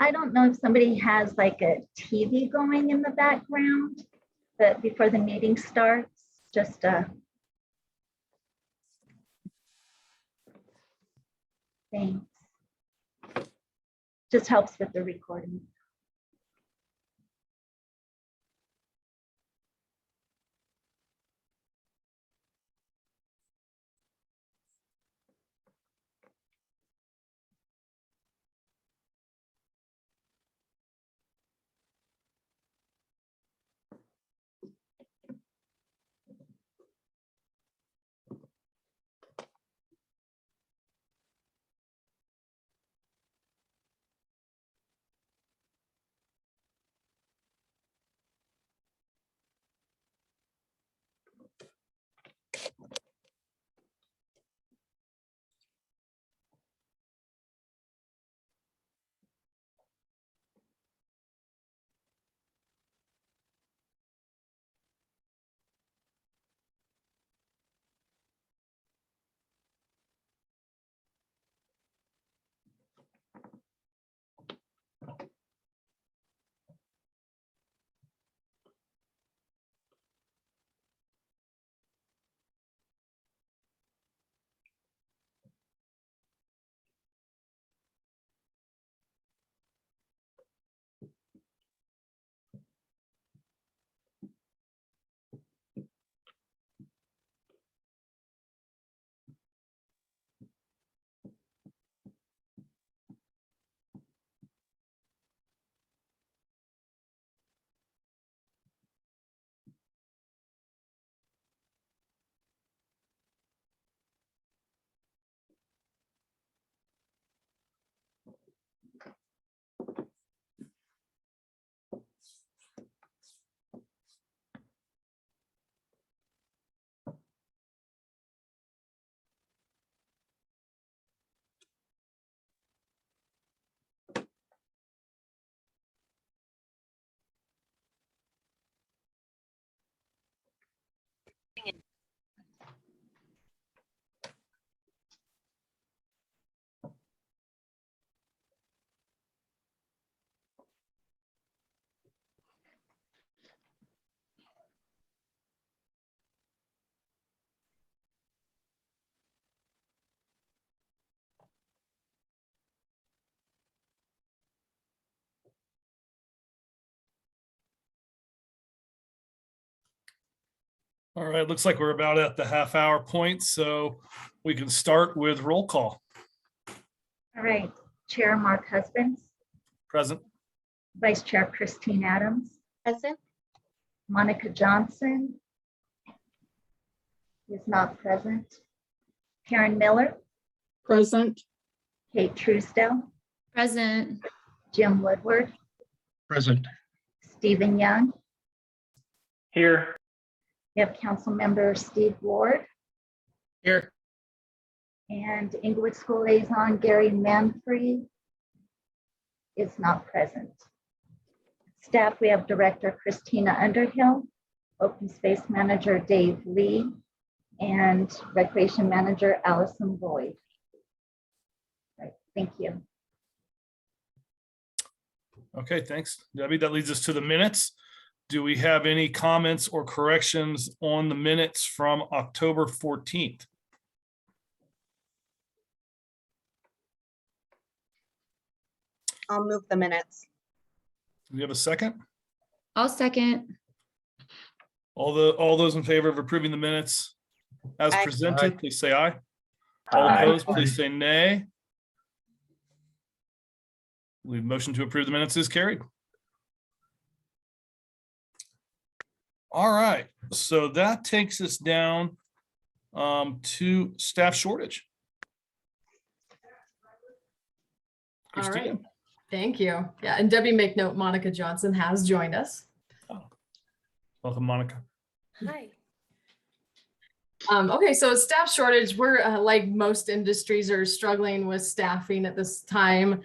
I don't know if somebody has like a TV going in the background, but before the meeting starts, just thanks. Just helps with the recording. All right, looks like we're about at the half-hour point, so we can start with roll call. All right, Chair Mark Husbands, Present. Vice Chair Christine Adams, Present. Monica Johnson is not present. Karen Miller, Present. Kate Truesdale, Present. Jim Woodward, Present. Stephen Young. Here. We have Council Member Steve Ward Here. and Inglewood School Liaison Gary Manfrey is not present. Staff, we have Director Christina Underhill, Open Space Manager Dave Lee, and Recreation Manager Allison Boyd. Right, thank you. Okay, thanks, Debbie. That leads us to the minutes. Do we have any comments or corrections on the minutes from October 14th? I'll move the minutes. Do we have a second? I'll second. All those in favor of approving the minutes as Aye. presented, please say aye. All opposed, please say nay. The motion to approve the minutes is carried. All right, so that takes us down to staff shortage. All right, Christina? thank you. Yeah, and Debbie, make note, Monica Johnson has joined us. Welcome, Monica. Hi. Okay, so staff shortage, we're like most industries are struggling with staffing at this time.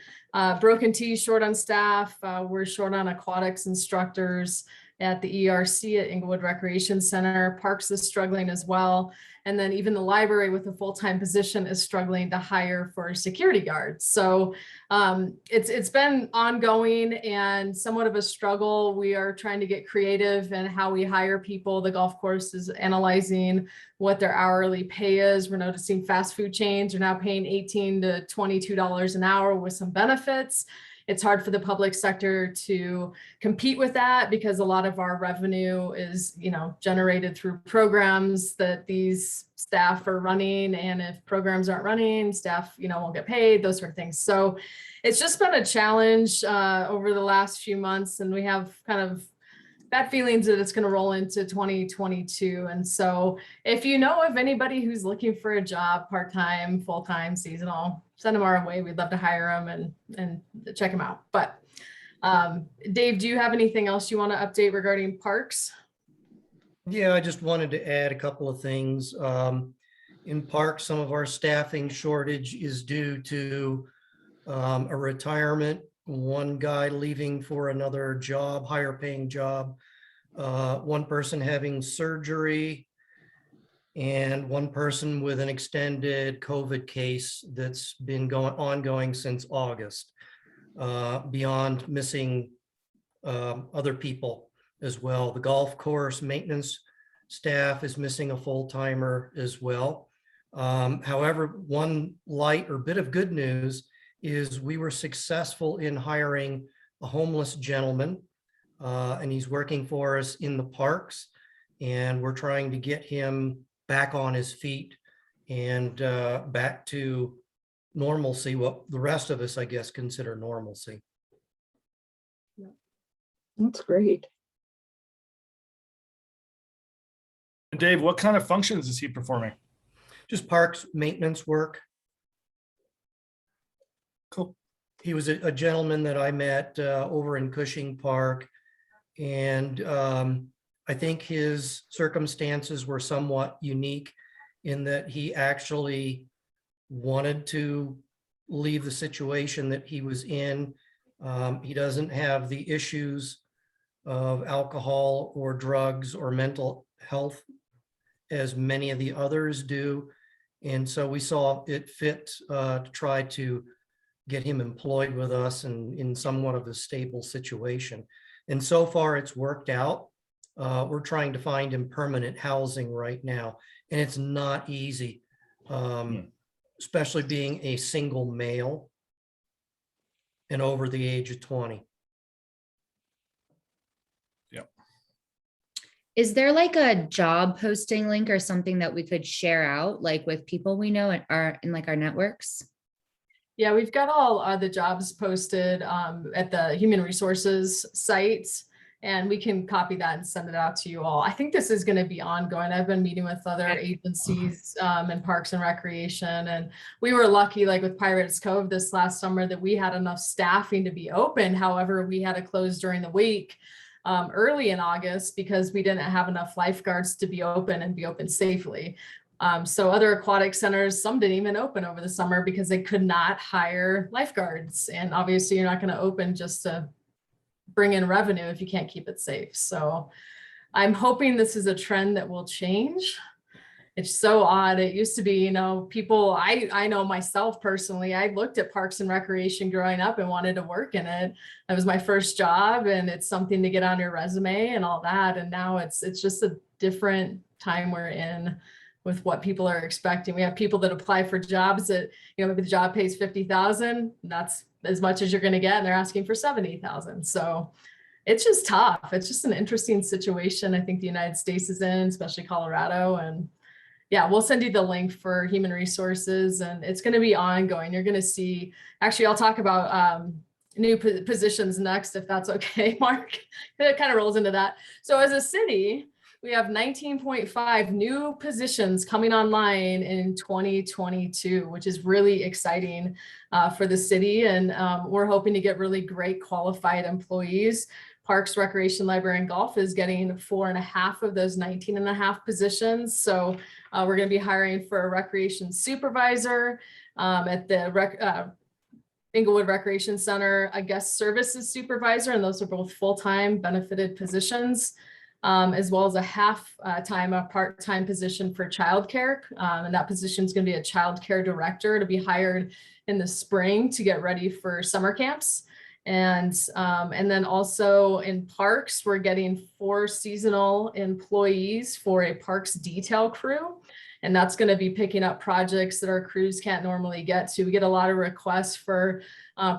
Broken T short on staff. We're short on aquatics instructors at the ERC at Inglewood Recreation Center. Parks is struggling as well. And then even the library with a full-time position is struggling to hire for security guards. So it's been ongoing and somewhat of a struggle. We are trying to get creative in how we hire people. The golf course is analyzing what their hourly pay is. We're noticing fast food chains are now paying $18 to $22 an hour with some benefits. It's hard for the public sector to compete with that because a lot of our revenue is, generated through programs that these staff are running. And if programs aren't running, staff, won't get paid, those sort of things. So it's just been a challenge over the last few months. And we have kind of bad feelings that it's going to roll into 2022. And so if you know of anybody who's looking for a job, part-time, full-time, seasonal, send them our way. We'd love to hire them and check them out. But Dave, do you have anything else you want to update regarding parks? Yeah, I just wanted to add a couple of things. In parks, some of our staffing shortage is due to a retirement, one guy leaving for another job, higher paying job, one person having surgery, and one person with an extended COVID case that's been ongoing since August, beyond missing other people as well. The golf course maintenance staff is missing a full-timer as well. However, one light or bit of good news is we were successful in hiring a homeless gentleman, and he's working for us in the parks, and we're trying to get him back on his feet and back to normalcy, what the rest of us, I guess, consider normalcy. That's great. Dave, what kind of functions is he performing? Just parks maintenance work. Cool. He was a gentleman that I met over in Cushing Park, and I think his circumstances were somewhat unique in that he actually wanted to leave the situation that he was in. He doesn't have the issues of alcohol or drugs or mental health as many of the others do. And so we saw it fit to try to get him employed with us and in somewhat of a stable situation. And so far it's worked out. We're trying to find him permanent housing right now, and it's not easy, especially being a single male and over the age of 20. Is there like a job posting link or something that we could share out, like with people we know in our networks? Yeah, we've got all the jobs posted at the Human Resources site, and we can copy that and send it out to you all. I think this is going to be ongoing. I've been meeting with other agencies in Parks and Recreation, and we were lucky, like with Pirates Cove this last summer, that we had enough staffing to be open. However, we had to close during the week early in August because we didn't have enough lifeguards to be open and be open safely. So other aquatic centers, some didn't even open over the summer because they could not hire lifeguards. And obviously you're not going to open just to bring in revenue if you can't keep it safe. So I'm hoping this is a trend that will change. It's so odd. It used to be, people, I know myself personally, I looked at Parks and Recreation growing up and wanted to work in it. That was my first job, and it's something to get on your resume and all that. And now it's just a different time we're in with what people are expecting. We have people that apply for jobs that, maybe the job pays $50,000. That's as much as you're going to get, and they're asking for $70,000. So it's just tough. It's just an interesting situation I think the United States is in, especially Colorado. And yeah, we'll send you the link for Human Resources, and it's going to be ongoing. You're going to see, actually, I'll talk about new positions next, if that's okay, Mark. It kind of rolls into that. So as a city, we have 19.5 new positions coming online in 2022, which is really exciting for the city. And we're hoping to get really great qualified employees. Parks, Recreation, Library, and Golf is getting 4.5 of those 19.5 positions. So we're going to be hiring for a recreation supervisor at the Inglewood Recreation Center, a guest services supervisor, and those are both full-time benefited positions, as well as a part-time position for childcare. And that position is going to be a childcare director to be hired in the spring to get ready for summer camps. And then also in parks, we're getting 4 seasonal employees for a parks detail crew. And that's going to be picking up projects that our crews can't normally get to. We get a lot of requests for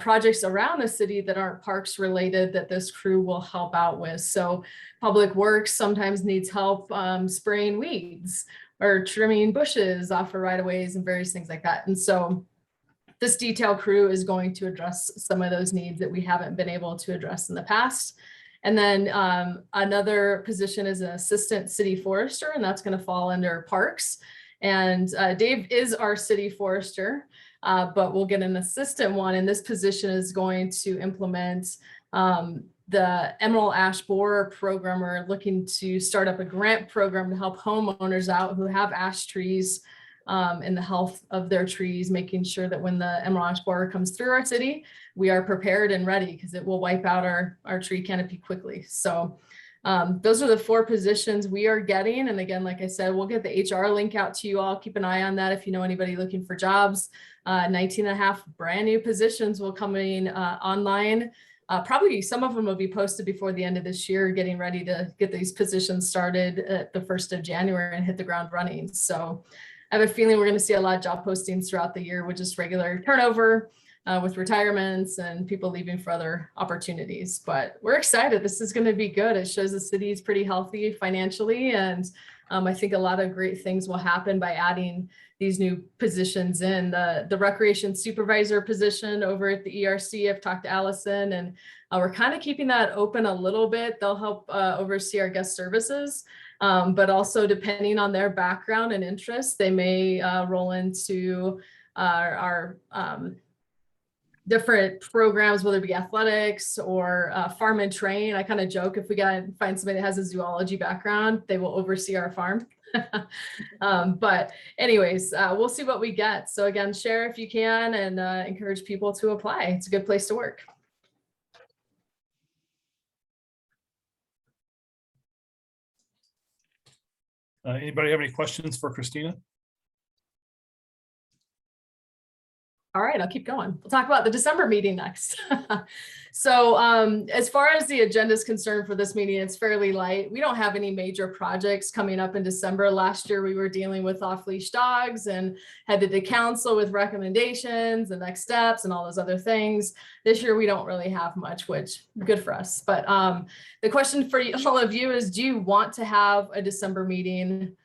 projects around the city that aren't parks related that this crew will help out with. So Public Works sometimes needs help spraying weeds or trimming bushes off of right-of-ways and various things like that. And so this detail crew is going to address some of those needs that we haven't been able to address in the past. And then another position is an assistant city forester, and that's going to fall under parks. And Dave is our city forester, but we'll get an assistant one. And this position is going to implement the Emerald Ash Borer program. We're looking to start up a grant program to help homeowners out who have ash trees and the health of their trees, making sure that when the Emerald Ash Borer comes through our city, we are prepared and ready because it will wipe out our tree canopy quickly. So those are the 4 positions we are getting. And again, like I said, we'll get the HR link out to you all. Keep an eye on that if you know anybody looking for jobs. 19.5 brand new positions will come in online. Probably some of them will be posted before the end of this year, getting ready to get these positions started at the 1st of January and hit the ground running. So I have a feeling we're going to see a lot of job postings throughout the year with just regular turnover, with retirements and people leaving for other opportunities. But we're excited. This is going to be good. It shows the city is pretty healthy financially. And I think a lot of great things will happen by adding these new positions in. The recreation supervisor position over at the ERC, I've talked to Allison, and we're kind of keeping that open a little bit. They'll help oversee our guest services. But also depending on their background and interests, they may roll into our different programs, whether it be athletics or farm and train. I kind of joke, if we find somebody that has a zoology background, they will oversee our farm. But anyways, we'll see what we get. So again, share if you can and encourage people to apply. It's a good place to work. Anybody have any questions for Christina? All right, I'll keep going. We'll talk about the December meeting next. So as far as the agenda is concerned for this meeting, it's fairly light. We don't have any major projects coming up in December. Last year, we were dealing with off-leash dogs and headed to council with recommendations and next steps and all those other things. This year, we don't really have much, which good for us. But the question for all of you is, do you want to have a December meeting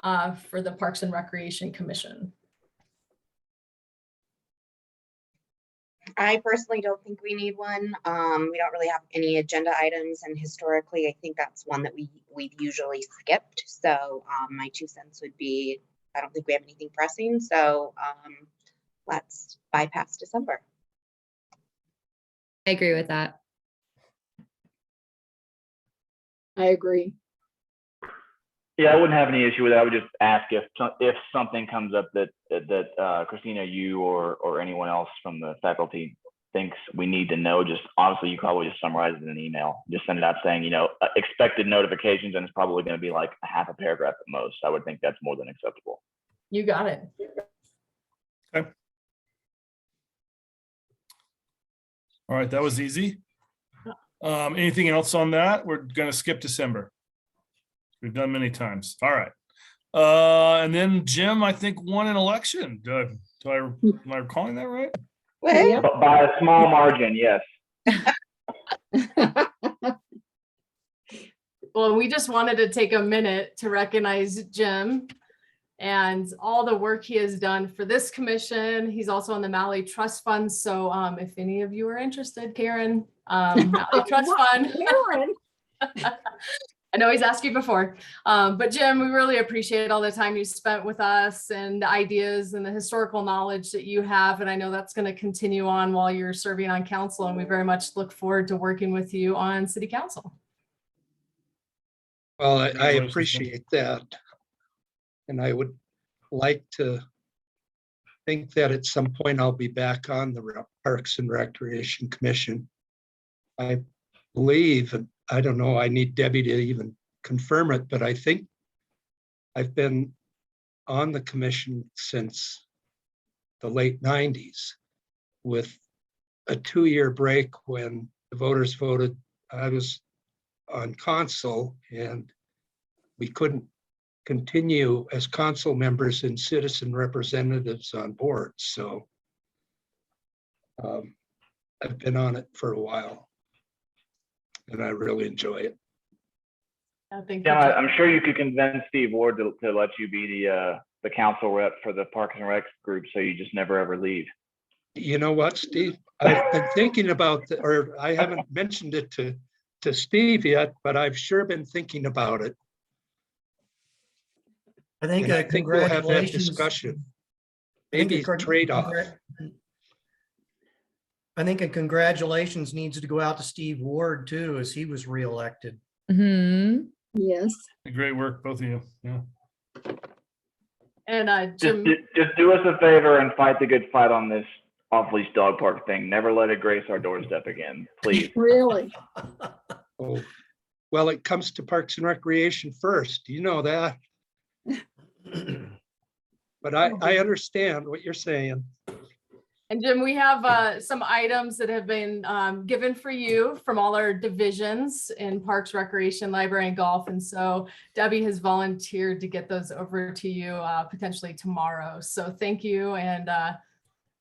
for the Parks and Recreation Commission? I personally don't think we need one. We don't really have any agenda items, and historically, I think that's one that we've usually skipped. So my 2 cents would be, I don't think we have anything pressing. So let's bypass December. I agree with that. I agree. Yeah, I wouldn't have any issue with that. I would just ask if something comes up that Christina, you or anyone else from the faculty thinks we need to know. Just honestly, you probably just summarize it in an email. Just send it out saying, expected notifications, and it's probably going to be like a half a paragraph at most. I would think that's more than acceptable. You got it. Okay. All right, that was easy. Anything else on that? We're going to skip December. We've done many times. All right. And then Jim, I think, won an election. Am I recalling that right? Yeah. But by a small margin, yes. Well, we just wanted to take a minute to recognize Jim and all the work he has done for this commission. He's also on the Maui Trust Fund. So if any of you are interested, Karen, Maui Trust Fund. Karen. I know he's asked you before, but Jim, we really appreciate all the time you spent with us and the ideas and the historical knowledge that you have. And I know that's going to continue on while you're serving on council. And we very much look forward to working with you on city council. Well, I Congratulations, Jim. appreciate that. And I would like to think that at some point I'll be back on the Parks and Recreation Commission. I believe, and I don't know, I need Debbie to even confirm it, but I think I've been on the commission since the late 90s with a 2-year break when the voters voted. I was on council and we couldn't continue as council members and citizen representatives on boards. So I've been on it for a while and I really enjoy it. I think Yeah, I'm sure you could convince Steve Ward to let you be the council rep for the Parks and Rec group, so you just never ever leave. You know what, Steve? I've been thinking about, or I haven't mentioned it to Steve yet, but I've sure been thinking about it. I think And I think we'll have that congratulations. discussion. I think Maybe a trade-off. I think a congratulations needs to go out to Steve Ward too, as he was reelected. Mhm. Yes. Great work, both of you. Yeah. And Just, Jim, just do us a favor and fight the good fight on this off-leash dog park thing. Never let it grace our doorstep again, please. Really? Oh, well, it comes to Parks and Recreation first. You know that. But I understand what you're saying. And Jim, we have some items that have been given for you from all our divisions in Parks, Recreation, Library, and Golf. And so Debbie has volunteered to get those over to you potentially tomorrow. So thank you. And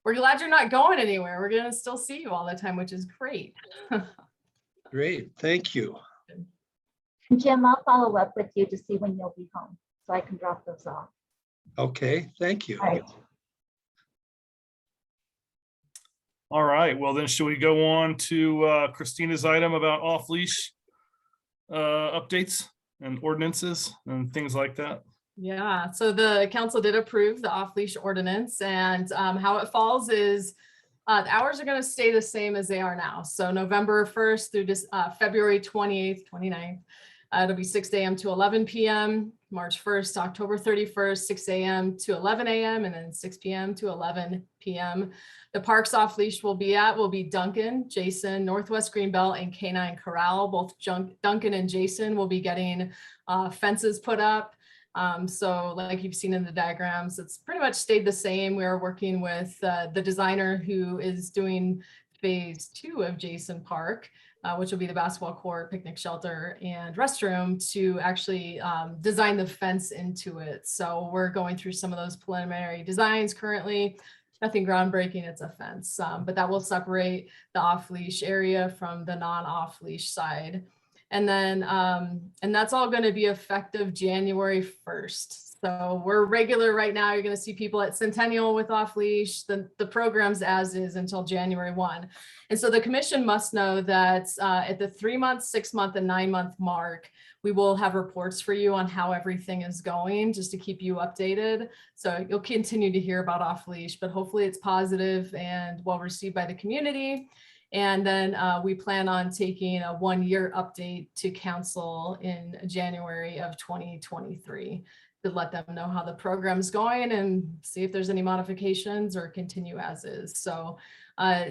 we're glad you're not going anywhere. We're going to still see you all the time, which is great. Great, thank you. Jim, I'll follow up with you to see when you'll be home, so I can drop those off. Okay, thank you. All right. All right, well then, should we go on to Christina's item about off-leash updates and ordinances and things like that? Yeah, so the council did approve the off-leash ordinance, and how it falls is the hours are going to stay the same as they are now. So November 1st through February 28th, 29th, it'll be 6 a.m. to 11 p.m. March 1st, October 31st, 6 a.m. to 11 a.m. and then 6 p.m. to 11 p.m. The parks off leash will be Duncan, Jason, Northwest Greenbelt, and Canine Corral. Both Duncan and Jason will be getting fences put up. So like you've seen in the diagrams, it's pretty much stayed the same. We're working with the designer who is doing phase 2 of Jason Park, which will be the basketball court, picnic shelter, and restroom, to actually design the fence into it. So we're going through some of those preliminary designs currently. Nothing groundbreaking, it's a fence, but that will separate the off-leash area from the non-off-leash side. And then, and that's all going to be effective January 1st. So we're regular right now. You're going to see people at Centennial with off leash, the programs as is until January 1. And so the commission must know that at the 3-month, 6-month, and 9-month mark, we will have reports for you on how everything is going, just to keep you updated. So you'll continue to hear about off leash, but hopefully it's positive and well received by the community. And then we plan on taking a 1-year update to council in January of 2023 to let them know how the program's going and see if there's any modifications or continue as is. So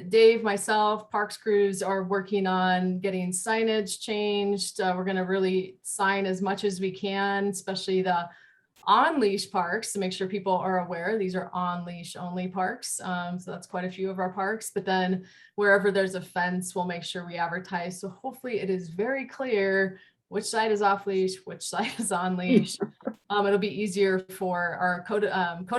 Dave, myself, parks crews are working on getting signage changed. We're going to really sign as much as we can, especially the on-leash parks, to make sure people are aware these are on-leash only parks. So that's quite a few of our parks. But then wherever there's a fence, we'll make sure we advertise. So hopefully it is very clear which side is off-leash, which side is on-leash. It'll be easier for our code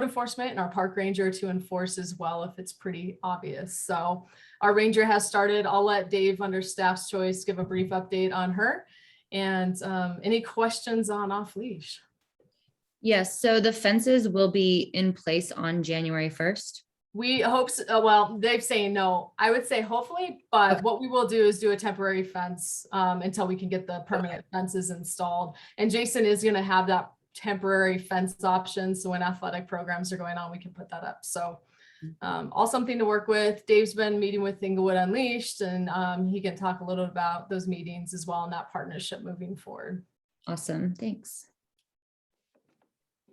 enforcement and our park ranger to enforce as well if it's pretty obvious. So our ranger has started. I'll let Dave under staff's choice give a brief update on her. And any questions on off-leash? Yes, so the fences will be in place on January 1st. We hope, well, they've saying no. I would say hopefully, but what we will do is do a temporary fence until we can get the permanent fences installed. And Jason is going to have that temporary fence option. So when athletic programs are going on, we can put that up. So all something to work with. Dave's been meeting with Inglewood Unleashed, and he can talk a little about those meetings as well and that partnership moving forward. Awesome. Thanks.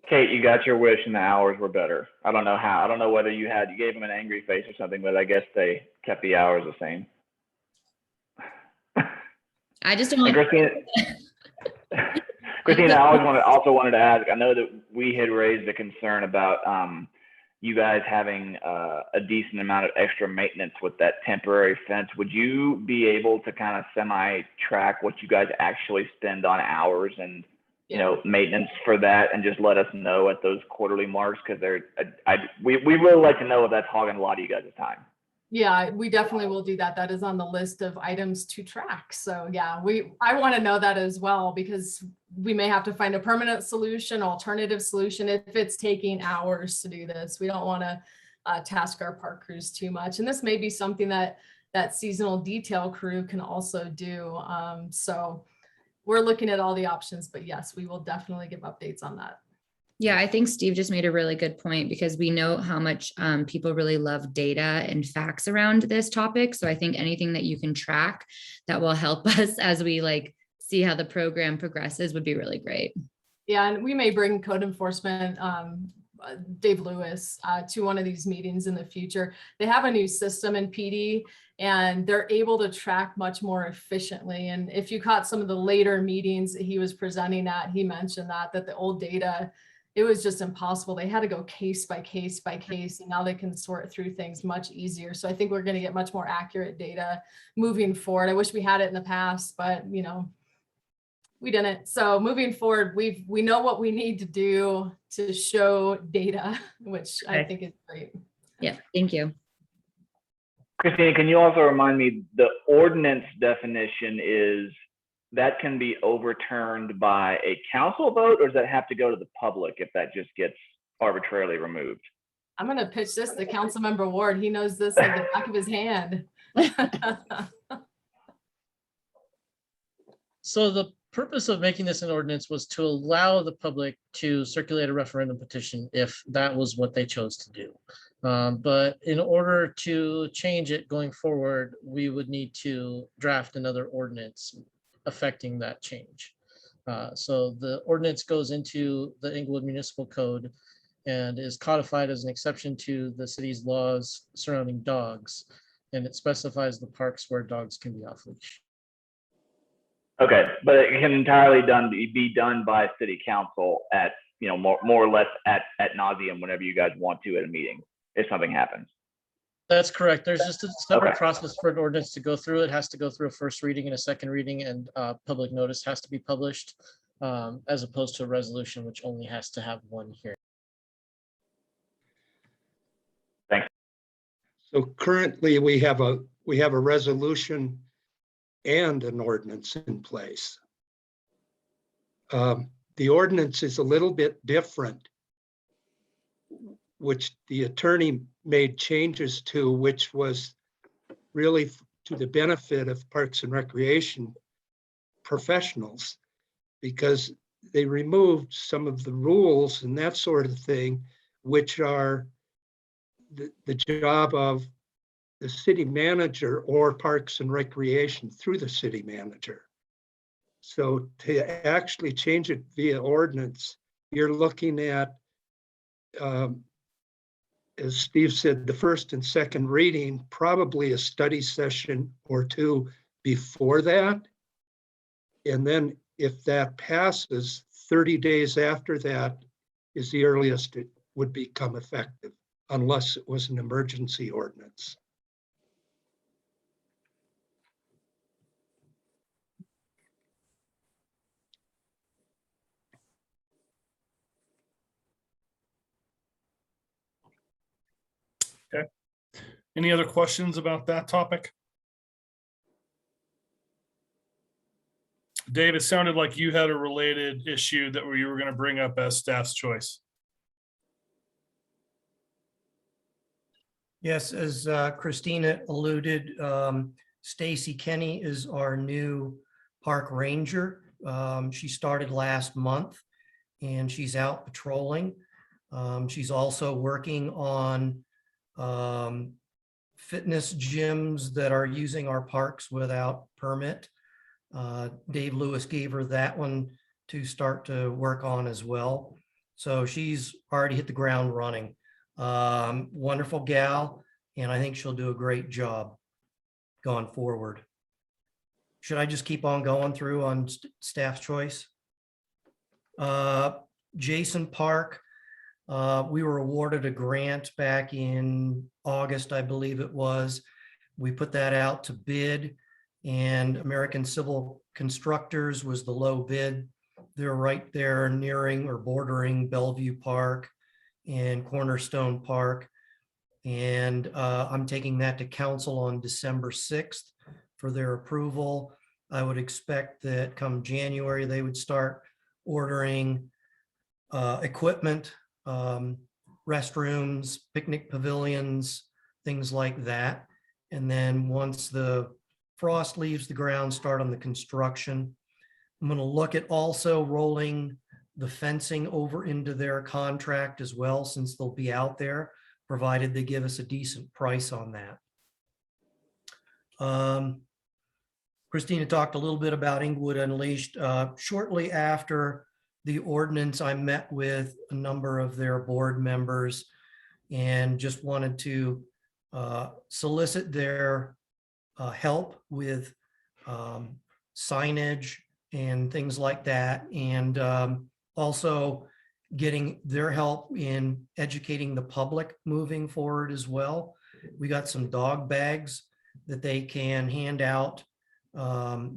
Kate, you got your wish and the hours were better. I don't know how. I don't know whether you gave them an angry face or something, but I guess they kept the hours the same. I just And don't. Christina, I also wanted to ask, I know that we had raised a concern about you guys having a decent amount of extra maintenance with that temporary fence. Would you be able to kind of semi-track what you guys actually spend on hours and maintenance for that, and just let us know at those quarterly marks? Because we really like to know if that's hogging a lot of you guys' time. Yeah, we definitely will do that. That is on the list of items to track. So yeah, I want to know that as well, because we may have to find a permanent solution, alternative solution if it's taking hours to do this. We don't want to task our park crews too much. And this may be something that seasonal detail crew can also do. So we're looking at all the options, but yes, we will definitely give updates on that. Yeah, I think Steve just made a really good point, because we know how much people really love data and facts around this topic. So I think anything that you can track that will help us as we see how the program progresses would be really great. Yeah, and we may bring code enforcement, Dave Lewis, to one of these meetings in the future. They have a new system in PD, and they're able to track much more efficiently. And if you caught some of the later meetings that he was presenting at, he mentioned that the old data, it was just impossible. They had to go case by case by case, and now they can sort through things much easier. So I think we're going to get much more accurate data moving forward. I wish we had it in the past, but we didn't. So moving forward, we know what we need to do to show data, which I think is great. Yeah, thank you. Christina, can you also remind me, the ordinance definition is that can be overturned by a council vote, or does that have to go to the public if that just gets arbitrarily removed? I'm going to pitch this to Councilmember Ward. He knows this like the back of his hand. So the purpose of making this an ordinance was to allow the public to circulate a referendum petition if that was what they chose to do. But in order to change it going forward, we would need to draft another ordinance affecting that change. So the ordinance goes into the Inglewood Municipal Code and is codified as an exception to the city's laws surrounding dogs. And it specifies the parks where dogs can be off leash. Okay, but it can entirely be done by city council at, more or less at nauseum whenever you guys want to at a meeting, if something happens. That's correct. There's just a separate Okay. process for an ordinance to go through. It has to go through a first reading and a second reading, and public notice has to be published, as opposed to a resolution, which only has to have one hearing. Thanks. So currently we have a resolution and an ordinance in place. The ordinance is a little bit different, which the attorney made changes to, which was really to the benefit of Parks and Recreation professionals, because they removed some of the rules and that sort of thing, which are the job of the city manager or Parks and Recreation through the city manager. So to actually change it via ordinance, you're looking at, as Steve said, the first and second reading, probably a study session or two before that. And then if that passes, 30 days after that is the earliest it would become effective, unless it was an emergency ordinance. Any other questions about that topic? Dave, it sounded like you had a related issue that you were going to bring up as staff's choice. Yes, as Christina alluded, Stacy Kenny is our new park ranger. She started last month and she's out patrolling. She's also working on fitness gyms that are using our parks without permit. Dave Lewis gave her that one to start to work on as well. So she's already hit the ground running. Wonderful gal, and I think she'll do a great job going forward. Should I just keep on going through on staff choice? Jason Park, we were awarded a grant back in August, I believe it was. We put that out to bid, and American Civil Constructors was the low bid. They're right there nearing or bordering Bellevue Park and Cornerstone Park. And I'm taking that to council on December 6th for their approval. I would expect that come January, they would start ordering equipment, restrooms, picnic pavilions, things like that. And then once the frost leaves the ground, start on the construction. I'm going to look at also rolling the fencing over into their contract as well, since they'll be out there, provided they give us a decent price on that. Christina talked a little bit about Inglewood Unleashed. Shortly after the ordinance, I met with a number of their board members and just wanted to solicit their help with signage and things like that. And also getting their help in educating the public moving forward as well. We got some dog bags that they can hand out,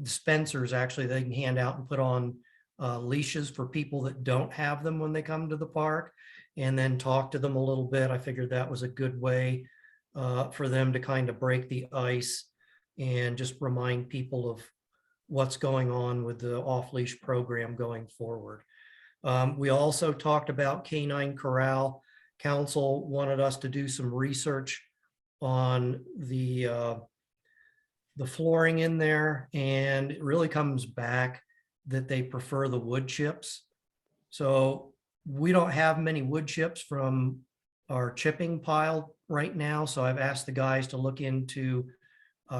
dispensers actually, they can hand out and put on leashes for people that don't have them when they come to the park, and then talk to them a little bit. I figured that was a good way for them to kind of break the ice and just remind people of what's going on with the off-leash program going forward. We also talked about Canine Corral. Council wanted us to do some research on the flooring in there, and it really comes back that they prefer the wood chips. So we don't have many wood chips from our chipping pile right now. So I've asked the guys to look into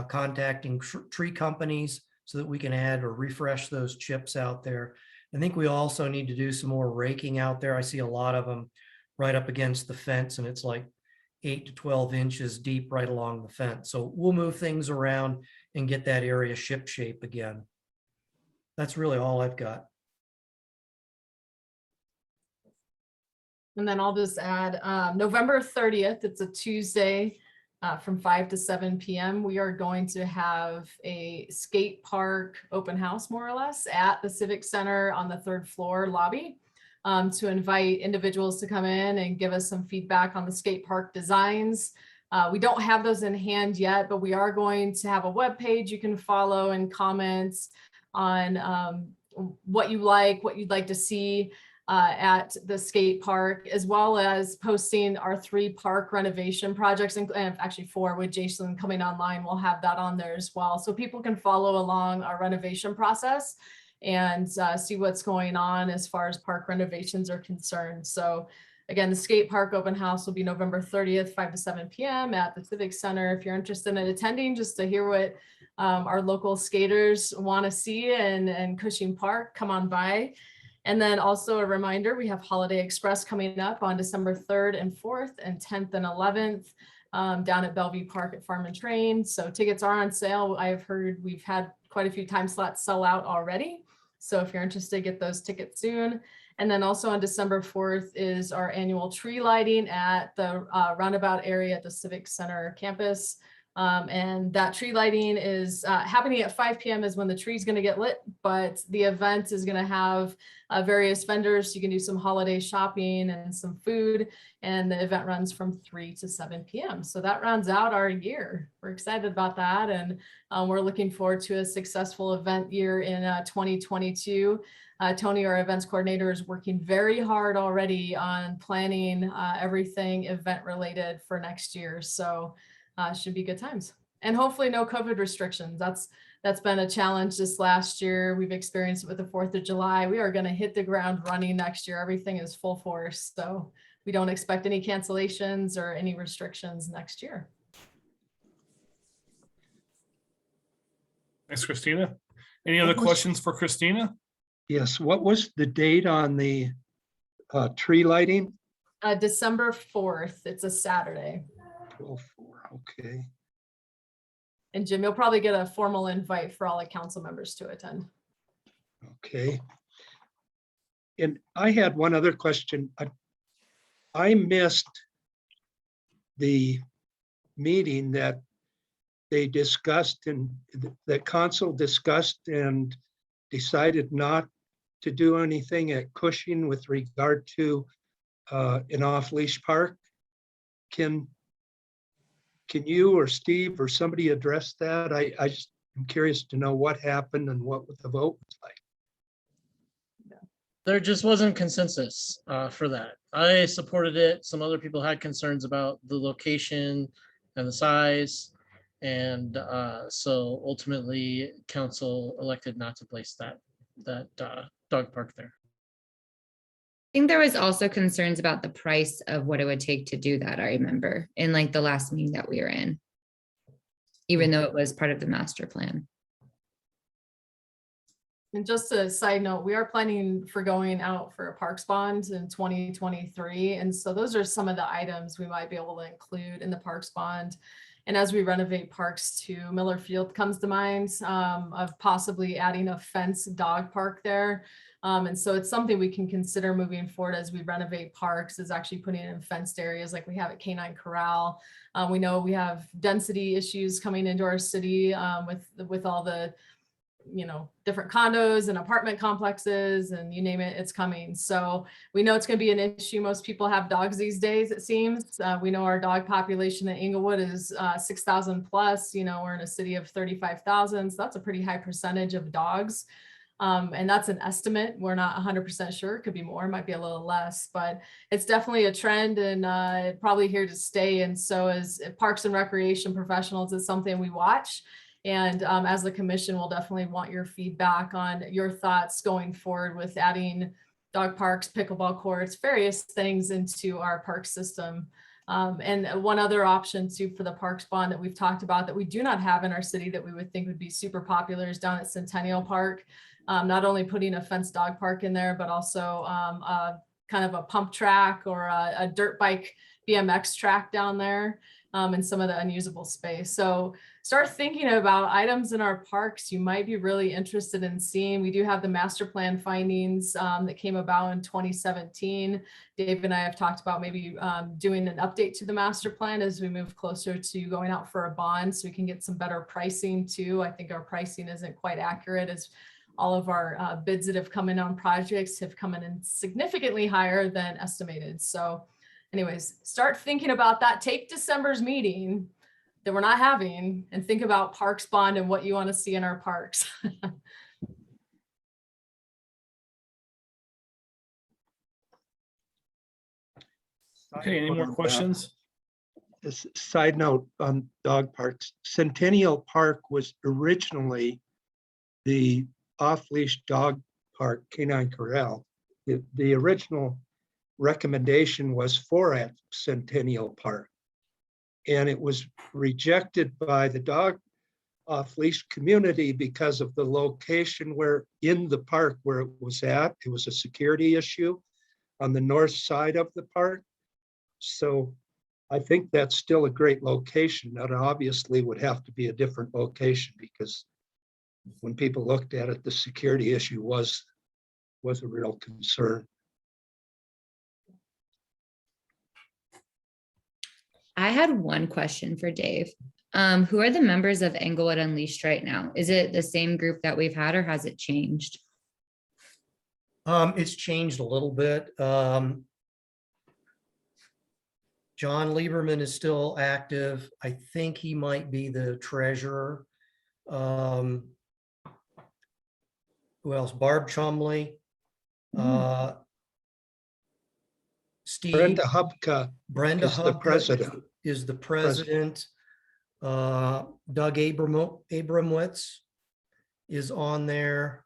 contacting tree companies so that we can add or refresh those chips out there. I think we also need to do some more raking out there. I see a lot of them right up against the fence, and it's like 8 to 12 inches deep right along the fence. So we'll move things around and get that area ship shape again. That's really all I've got. And then I'll just add November 30th, it's a Tuesday from 5 to 7 p.m. We are going to have a skate park open house, more or less, at the Civic Center on the 3rd floor lobby to invite individuals to come in and give us some feedback on the skate park designs. We don't have those in hand yet, but we are going to have a web page you can follow and comments on what you like, what you'd like to see at the skate park, as well as posting our 3 park renovation projects, and actually 4 with Jason coming online. We'll have that on there as well, so people can follow along our renovation process and see what's going on as far as park renovations are concerned. So again, the skate park open house will be November 30th, 5 to 7 p.m. at the Civic Center. If you're interested in attending, just to hear what our local skaters want to see in Cushing Park, come on by. And then also a reminder, we have Holiday Express coming up on December 3rd and 4th and 10th and 11th down at Bellevue Park at Farm and Train. So tickets are on sale. I've heard we've had quite a few time slots sell out already. So if you're interested, get those tickets soon. And then also on December 4th is our annual tree lighting at the roundabout area at the Civic Center campus. And that tree lighting is happening at 5 p.m. is when the tree's going to get lit, but the event is going to have various vendors. You can do some holiday shopping and some food, and the event runs from 3 to 7 p.m. So that rounds out our year. We're excited about that, and we're looking forward to a successful event year in 2022. Tony, our events coordinator, is working very hard already on planning everything event related for next year. So should be good times, and hopefully no COVID restrictions. That's been a challenge this last year. We've experienced it with the 4th of July. We are going to hit the ground running next year. Everything is full force. So we don't expect any cancellations or any restrictions next year. Thanks, Christina. Any other questions for Christina? Yes, what was the date on the tree lighting? December 4th. It's a Saturday. 12/4, okay. And Jim, you'll probably get a formal invite for all the council members to attend. Okay. And I had one other question. I missed the meeting that they discussed and that council discussed and decided not to do anything at Cushing with regard to an off-leash park. Can you or Steve or somebody address that? I just am curious to know what happened and what the vote was like. There just wasn't consensus for that. I supported it. Some other people had concerns about the location and the size. And so ultimately council elected not to place that dog park there. I think there was also concerns about the price of what it would take to do that. I remember in like the last meeting that we were in, even though it was part of the master plan. And just a side note, we are planning for going out for a parks bond in 2023. And so those are some of the items we might be able to include in the parks bond. And as we renovate parks too, Miller Field comes to mind of possibly adding a fenced dog park there. And so it's something we can consider moving forward as we renovate parks, is actually putting in fenced areas like we have at Canine Corral. We know we have density issues coming into our city with all the different condos and apartment complexes and you name it, it's coming. So we know it's going to be an issue. Most people have dogs these days, it seems. We know our dog population in Inglewood is 6,000 plus. We're in a city of 35,000. So that's a pretty high percentage of dogs. And that's an estimate. We're not 100% sure. It could be more, might be a little less, but it's definitely a trend and probably here to stay. And so as Parks and Recreation professionals, it's something we watch. And as the commission, we'll definitely want your feedback on your thoughts going forward with adding dog parks, pickleball courts, various things into our park system. And one other option too for the parks bond that we've talked about that we do not have in our city that we would think would be super popular is down at Centennial Park. Not only putting a fenced dog park in there, but also kind of a pump track or a dirt bike BMX track down there. And some of the unusable space. So start thinking about items in our parks you might be really interested in seeing. We do have the master plan findings that came about in 2017. Dave and I have talked about maybe doing an update to the master plan as we move closer to going out for a bond so we can get some better pricing too. I think our pricing isn't quite accurate as all of our bids that have come in on projects have come in significantly higher than estimated. So anyways, start thinking about that. Take December's meeting that we're not having and think about parks bond and what you want to see in our parks. Okay, any more questions? Side note on dog parks. Centennial Park was originally the off-leash dog park, Canine Corral. The original recommendation was for at Centennial Park. And it was rejected by the dog off-leash community because of the location where in the park where it was at. It was a security issue on the north side of the park. So I think that's still a great location. That obviously would have to be a different location because when people looked at it, the security issue was a real concern. I had one question for Dave. Who are the members of Englewood Unleashed right now? Is it the same group that we've had or has it changed? It's changed a little bit. John Lieberman is still active. I think he might be the treasurer. Who else? Barb Chumley. Steve. Brenda Hubka Brenda is the Hubka president. is the president. Doug Abramowitz is on there.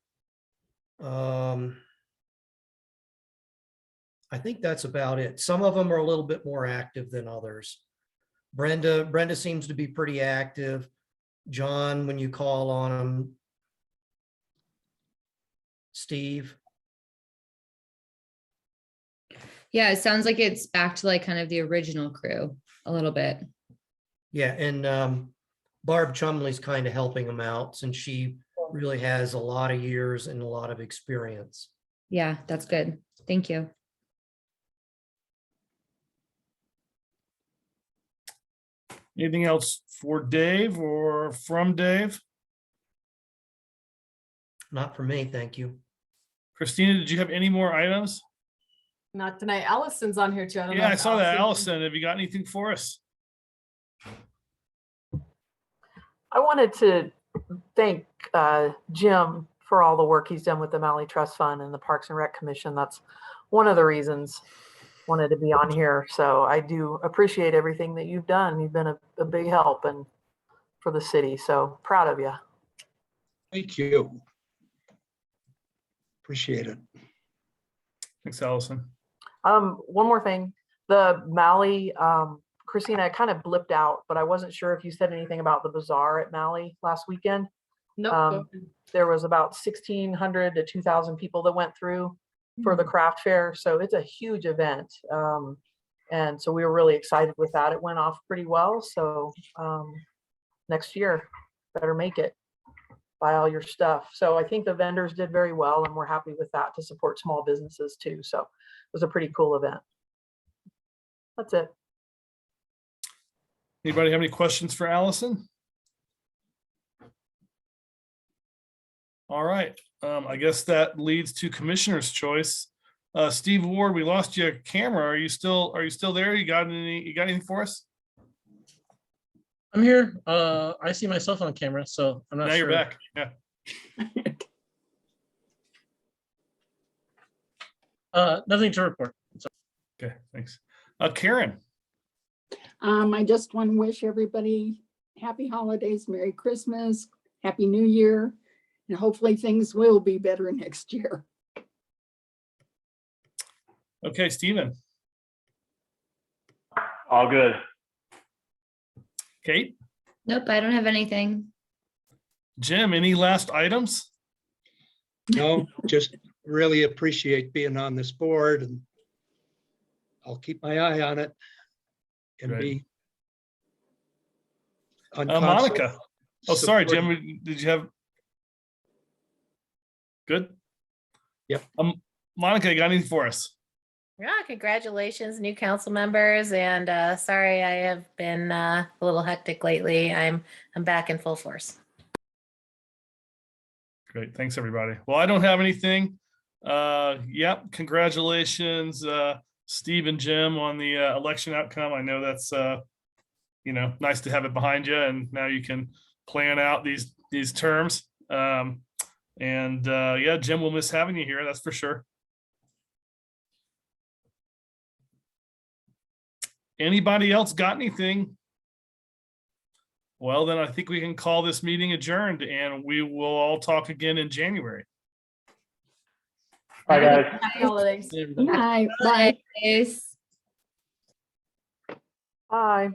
I think that's about it. Some of them are a little bit more active than others. Brenda seems to be pretty active. John, when you call on him. Steve. Yeah, it sounds like it's back to like kind of the original crew a little bit. Yeah, and Barb Chumley's kind of helping him out since she really has a lot of years and a lot of experience. Yeah, that's good. Thank you. Anything else for Dave or from Dave? Not for me, thank you. Christina, did you have any more items? Not tonight. Allison's on here too. don't know Yeah, I if saw that. Allison- Allison, have you got anything for us? I wanted to thank Jim for all the work he's done with the Malley Trust Fund and the Parks and Rec Commission. That's one of the reasons I wanted to be on here. So I do appreciate everything that you've done. You've been a big help and for the city. So proud of you. Thank you. Appreciate it. Thanks, Allison. One more thing, the Malley, Christina, I kind of blipped out, but I wasn't sure if you said anything about the bazaar at Malley last weekend. Nope. There was about 1,600 to 2,000 people that went through for the craft fair. So it's a huge event. And so we were really excited with that. It went off pretty well. So next year, better make it, buy all your stuff. So I think the vendors did very well and we're happy with that to support small businesses too. So it was a pretty cool event. That's it. Anybody have any questions for Allison? All right, I guess that leads to Commissioner's choice. Steve Ward, we lost your camera. Are you still there? You got anything for us? I'm here. I see myself on camera, so I'm not Now sure. you're back. Yeah. Nothing to report. Okay, thanks. Karen. I just want to wish everybody happy holidays, Merry Christmas, Happy New Year, and hopefully things will be better next year. Okay, Stephen. All good. Kate. Nope, I don't have anything. Jim, any last items? No, just really appreciate being on this board and I'll keep my eye on it and Great. be. on Monica. constant Oh, sorry, support. Jim. Did you have? Good. Yep. Monica, you got anything for us? Yeah, congratulations, new council members, and sorry I have been a little hectic lately. I'm back in full force. Great. Thanks, everybody. Well, I don't have anything. Yep. Congratulations, Steve and Jim, on the election outcome. I know that's nice to have it behind you, and now you can plan out these terms. Yeah, Jim, we'll miss having you here. That's for sure. Anybody else got anything? Well, then I think we can call this meeting adjourned and we will all talk again in January. Bye, guys. Happy holidays. Bye. Bye. Nice. Bye.